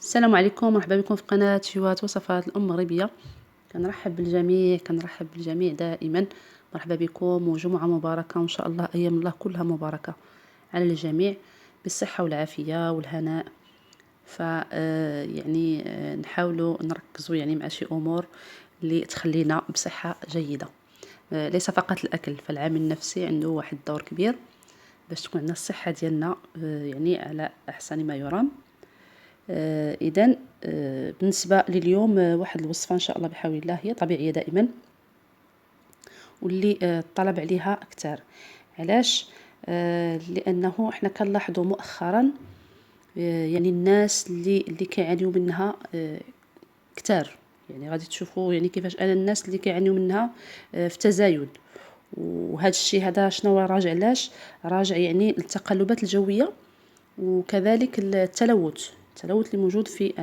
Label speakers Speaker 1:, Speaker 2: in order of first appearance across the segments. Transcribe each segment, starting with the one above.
Speaker 1: السلام عليكم، مرحبا بكم في قناة شيوات وصفات الأم المغربية. كنرحب بالجميع دائما. مرحبا بكم وجمعة مباركة وإن شاء الله أيام الله كلها مباركة على الجميع بالصحة والعافية والهناء. يعني نحاولوا نركزوا يعني مع شي أمور اللي تخلينا بصحة جيدة. ليس فقط الأكل، فالعامل النفسي عنده واحد دور كبير باش تكون عندنا الصحة ديالنا يعني على أحسن ما يرام. إذن بالنسبة لليوم واحد الوصفة إن شاء الله بحول الله هي طبيعية دائما واللي الطلب عليها كتار. علاش؟ لأنه احنا كنلاحظوا مؤخرا يعني الناس اللي كيعانيو منها كتار. يعني غادي تشوفوا يعني كيفاش أنا الناس اللي كيعانيو منها في تزايد. وهذا الشيء هذا شنو راجع؟ علاش راجع؟ يعني التقلبات الجوية وكذلك التلوث اللي موجود في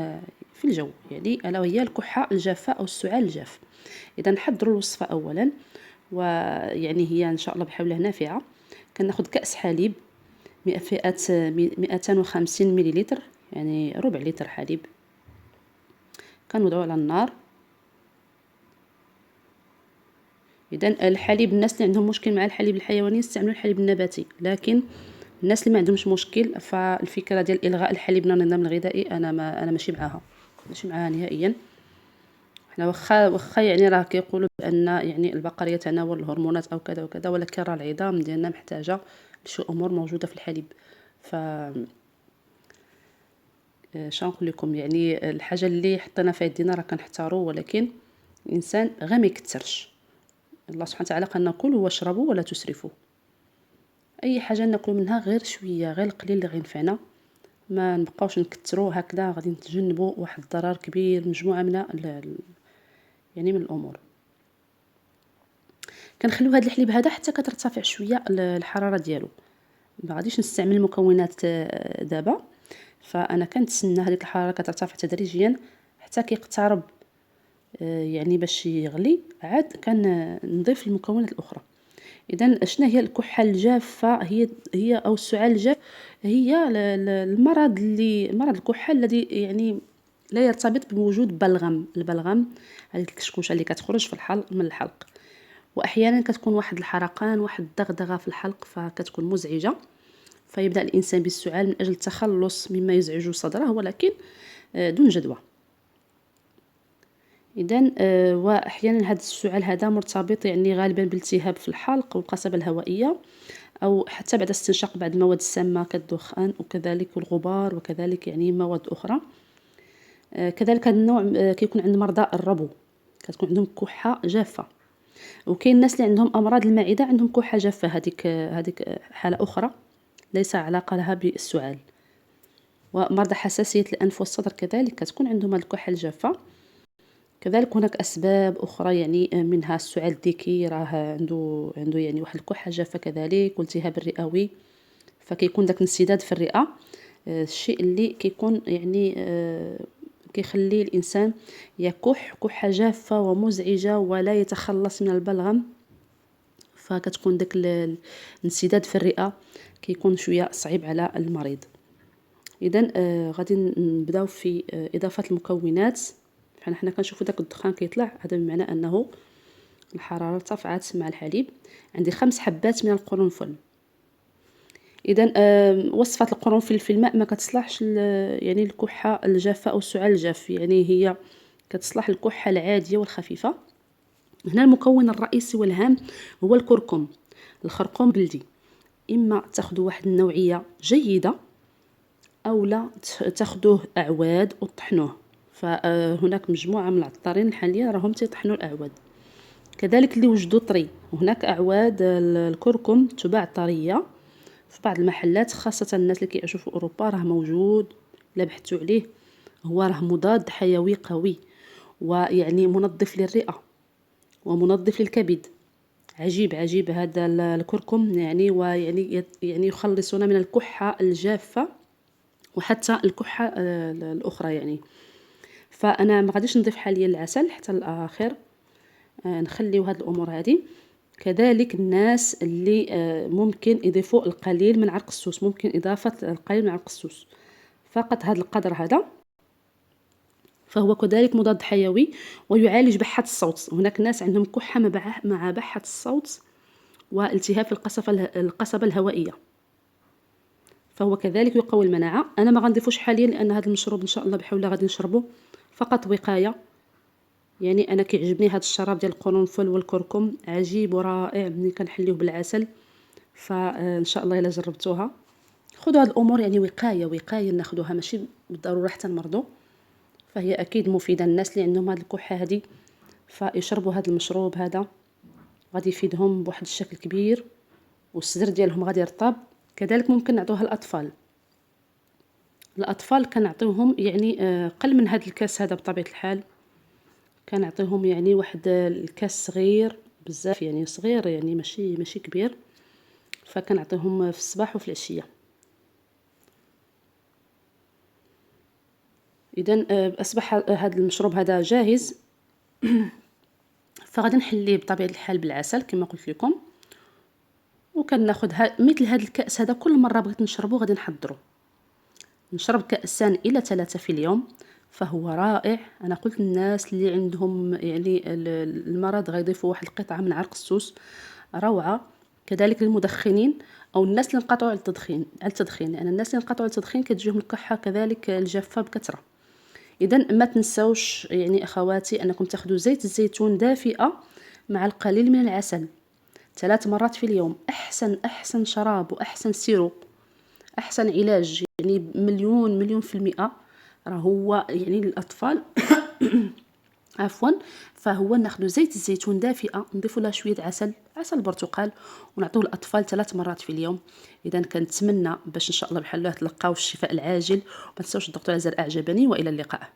Speaker 1: الجو، يعني ألا وهي الكحة الجافة أو السعال الجاف. إذا نحضروا الوصفة أولا، ويعني هي إن شاء الله بحول الله نافعة. كناخذ كأس حليب 250 مليلتر، يعني ربع لتر حليب. كنوضعوه على النار. إذا الحليب، الناس اللي عندهم مشكل مع الحليب الحيواني يستعملوا الحليب النباتي، لكن الناس اللي ما عندهمش مشكل فالفكره ديال الغاء الحليب من النظام الغذائي انا ماشي معاها نهائيا. حنا واخا يعني راه كيقولوا بان يعني البقر يتناول الهرمونات او كذا وكذا، ولكن راه العظام ديالنا محتاجه لشي امور موجوده في الحليب. ف شنقول لكم، يعني الحاجه اللي حطينا في يدينا راه كنحتاروا، ولكن الانسان غير ما يكثرش. الله سبحانه وتعالى قال ناكلوا واشربوا ولا تسرفوا. اي حاجه ناكلوا منها غير شويه، غير القليل اللي غينفعنا، ما نبقاوش نكثروا هكذا، غادي نتجنبوا واحد الضرر كبير، مجموعه من يعني من الامور. كنخليو هذا الحليب هذا حتى كترتفع شويه الحراره ديالو. ما غاديش نستعمل المكونات دابا، فانا كنتسنى هذيك الحراره كترتفع تدريجيا حتى كيقترب يعني باش يغلي، عاد كنضيف المكونات الاخرى. اذا شنو هي الكحه الجافه؟ هي او السعال الجاف، هي مرض الكحه الذي يعني لا يرتبط بوجود بلغم. البلغم هذه الكشكوشه اللي كتخرج في الحلق من الحلق، واحيانا كتكون واحد الحرقان، واحد الدغدغه في الحلق، فكتكون مزعجه، فيبدا الانسان بالسعال من اجل التخلص مما يزعج صدره، ولكن دون جدوى. اذا واحيانا هذا السعال هذا مرتبط يعني غالبا بالتهاب في الحلق والقصبه الهوائيه، او حتى بعد استنشاق بعض المواد السامه كالدخان وكذلك الغبار، وكذلك يعني مواد اخرى. كذلك هذا النوع كيكون عند مرضى الربو، كتكون عندهم كحه جافه. وكاين الناس اللي عندهم امراض المعده عندهم كحه جافه، هذيك حاله اخرى ليس علاقه لها بالسعال. ومرضى حساسيه الانف والصدر كذلك كتكون عندهم الكحه الجافه. كذلك هناك اسباب اخرى، يعني منها السعال الذكي، راه عنده يعني واحد الكحه جافه كذلك، والتهاب الرئوي، فكيكون داك الانسداد في الرئه، الشيء اللي كيكون يعني كيخلي الانسان يكح كحه جافه ومزعجه ولا يتخلص من البلغم، فكتكون داك الانسداد في الرئه كيكون شويه صعيب على المريض. اذا غادي نبداو في اضافه المكونات. حنا كنشوفوا داك الدخان كيطلع، هذا بمعنى انه الحراره ارتفعت مع الحليب. عندي 5 حبات من القرنفل. اذا وصفه القرنفل في الماء ما كتصلحش يعني الكحه الجافه او السعال الجاف، يعني هي كتصلح الكحه العاديه والخفيفه. هنا المكون الرئيسي والهام هو الكركم، الخرقوم بلدي. اما تاخذوا واحد النوعيه جيده او لا تاخذوه اعواد وطحنوه، فهناك مجموعه من العطارين حاليا راهم تيطحنوا الاعواد. كذلك اللي وجدوا طري، وهناك اعواد الكركم تباع طريه في بعض المحلات، خاصه الناس اللي كيعيشوا في اوروبا راه موجود. الا بحثتوا عليه هو راه مضاد حيوي قوي، ويعني منظف للرئه ومنظف للكبد. عجيب هذا الكركم، يعني ويعني يخلصنا من الكحه الجافه وحتى الكحه الاخرى يعني. فانا ما غاديش نضيف حاليا العسل حتى الاخر، نخليو هاد الامور هذه. كذلك الناس اللي ممكن يضيفوا القليل من عرق السوس، ممكن اضافه القليل من عرق السوس، فقط هذا القدر هذا فهو كذلك مضاد حيوي ويعالج بحة الصوت. هناك ناس عندهم كحة مع بحة الصوت والتهاب في القصبة الهوائية، فهو كذلك يقوي المناعة. أنا ما غنضيفوش حاليا لأن هذا المشروب إن شاء الله بحول الله غادي نشربه فقط وقاية. يعني أنا كيعجبني هذا الشراب ديال القرنفل والكركم، عجيب ورائع ملي كنحليوه بالعسل. فإن شاء الله إلا جربتوها خذوا هذه الأمور يعني وقاية ناخذوها، ماشي بالضرورة حتى نمرضوا. فهي أكيد مفيدة للناس اللي عندهم هذه الكحة هذه، فيشربوا هذا المشروب هذا غادي يفيدهم بواحد الشكل كبير، والصدر ديالهم غادي يرطب. كذلك ممكن نعطوها الأطفال كنعطيوهم يعني قل من هذا الكاس هذا بطبيعة الحال. كنعطيهم يعني واحد الكاس صغير بزاف، يعني صغير يعني ماشي كبير، فكنعطيهم في الصباح وفي العشية. إذا أصبح هذا المشروب هذا جاهز. فغادي نحليه بطبيعة الحال بالعسل كما قلت لكم، وكناخذ مثل هذا الكأس هذا كل مرة بغيت نشربه غادي نشرب كأسان إلى 3 في اليوم. فهو رائع. أنا قلت للناس اللي عندهم يعني المرض غيضيفوا واحد القطعة من عرق السوس، روعة. كذلك للمدخنين أو الناس اللي انقطعوا على التدخين لأن الناس اللي انقطعوا على التدخين كتجيهم الكحة كذلك الجافة بكثرة. إذا ما تنسوش يعني أخواتي أنكم تاخذوا زيت الزيتون دافئة مع القليل من العسل 3 مرات في اليوم. أحسن شراب وأحسن سيروب، أحسن علاج، يعني مليون في المئة. راه هو يعني للأطفال عفوا. فهو ناخذ زيت الزيتون دافئة نضيفوا لها شوية عسل برتقال ونعطوه للأطفال 3 مرات في اليوم. إذا كنتمنى باش إن شاء الله بحال الله تلقاو الشفاء العاجل. وما تنسوش تضغطوا على زر أعجبني، وإلى اللقاء.